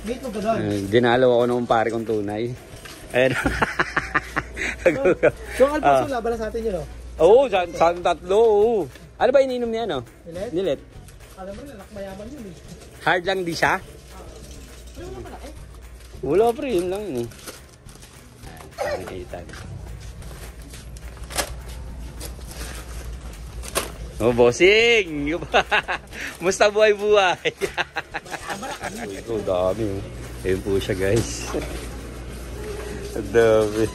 Dito ka doon. Dinalo ako nung pare kong tunay. Ayan. So, Alfonso, laban na sa atin yun, no? Oo, sa tatlo. Oo. Ano ba ininom niya, no? Nilet? Nilet. Alam mo rin, mayaman yun, eh. Hard lang di siya? Ano mo pala, eh? Wala pre, yun lang yun. Ayan, itan. Oh, bossing! Musta buhay-buhay? Ito, dami. Ayun po siya, guys. Ang dami.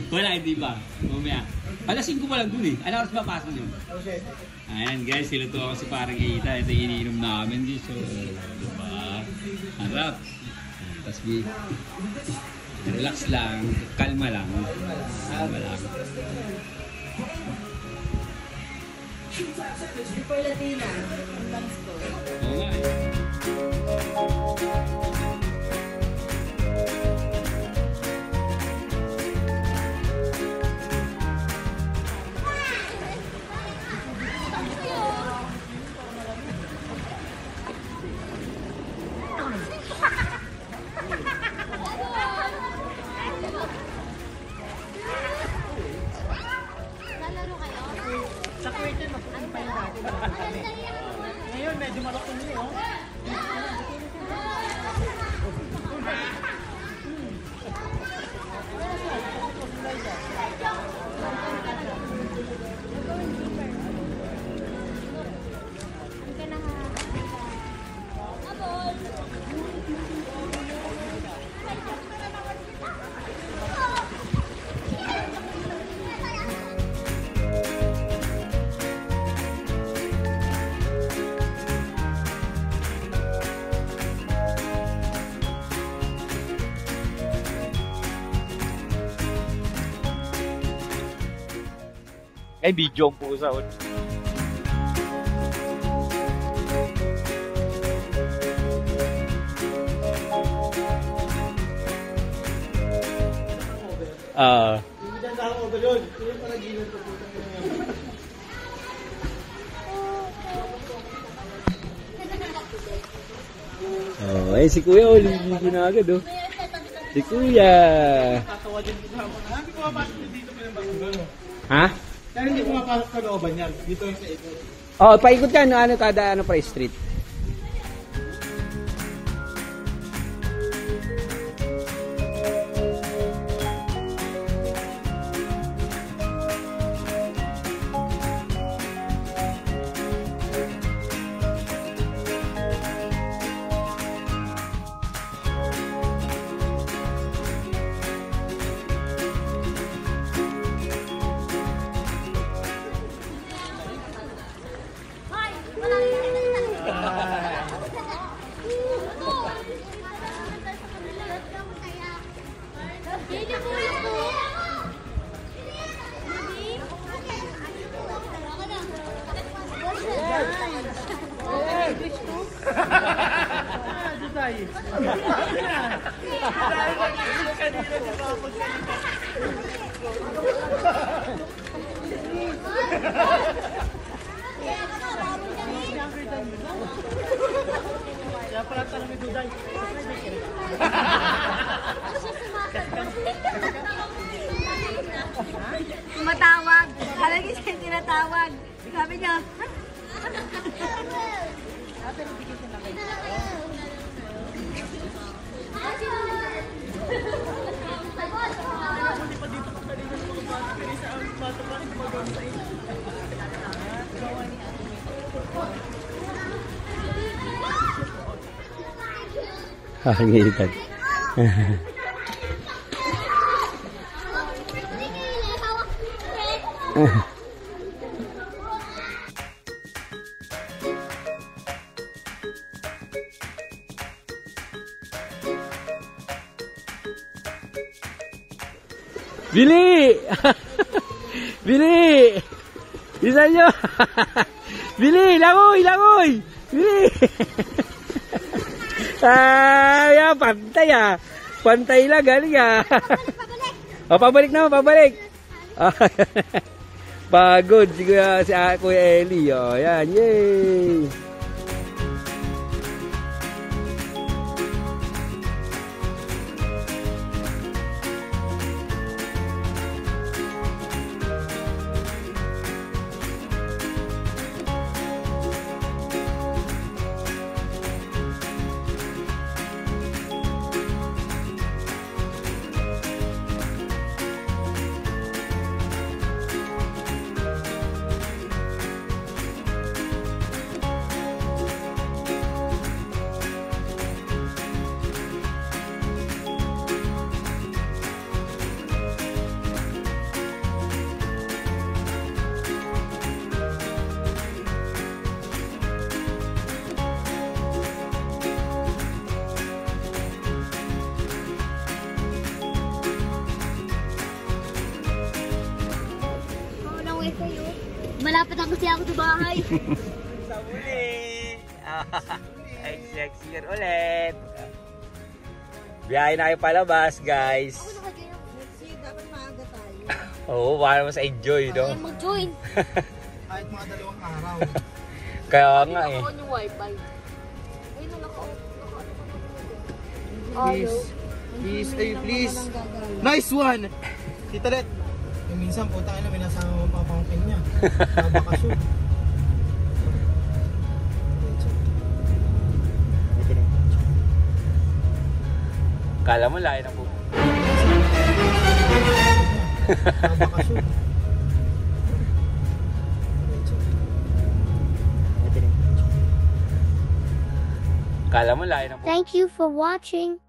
Wala, hindi ba? Mamaya. Alas 5 pa lang dun eh. Ano oras ba pasok nyo? Okay. Ayan guys, siluto ako si parang Eita. Ito yung iniinom namin guys. So, diba? Harap. Tapos relax lang. Kalma lang. Kalma lang. Super Latina. Ang lunch ko. Oo nga eh. Ngayon, medyo malaki niyo, oh. Ay, video ang pusa. Hindi dyan sa over yun. Yung pala gilid ko puta ko ngayon. Oh, ay si Kuya, ligo na agad, oh. Si Kuya. Tatawa dyan dito ako. Hindi ko mapasok dito pinabasugan, no? Ha? Pero hindi ko mapasok sa looban yan. Dito yung sa ito. Oh, paikot ka, no? Ano kada, ano pa, street? Kaya pala tanong ni Duday. Tumatawag. Halagi siya tinatawag. Sabi niya, Kakangitan. Bili! Bili! Isa nyo! Bili! Langoy! Langoy! Bili! Yan, pantay ah! Pantay lang, galing ah! O, pabalik na, pabalik! Pagod si Kuya Eli. O, yan, yay! Malapit ako siya ako sa bahay. Sa uli! Ay, sexy yun ulit! Biyahe na kayo palabas, guys! Dapat maaga tayo. Oo, para mas enjoy, no? Ayaw mag-join. Kahit mga 2 araw. Kaya nga eh. Naka-on yung wifi. Uy, naka-on. Please. Please, ay please. Nice one! Tita Let. Yung minsan po tayo na minasama mo papangkin niya. Nabakasyon. Kala mo layo ng buko. Nabakasyon. Kala mo layo ng buko. Thank you for watching.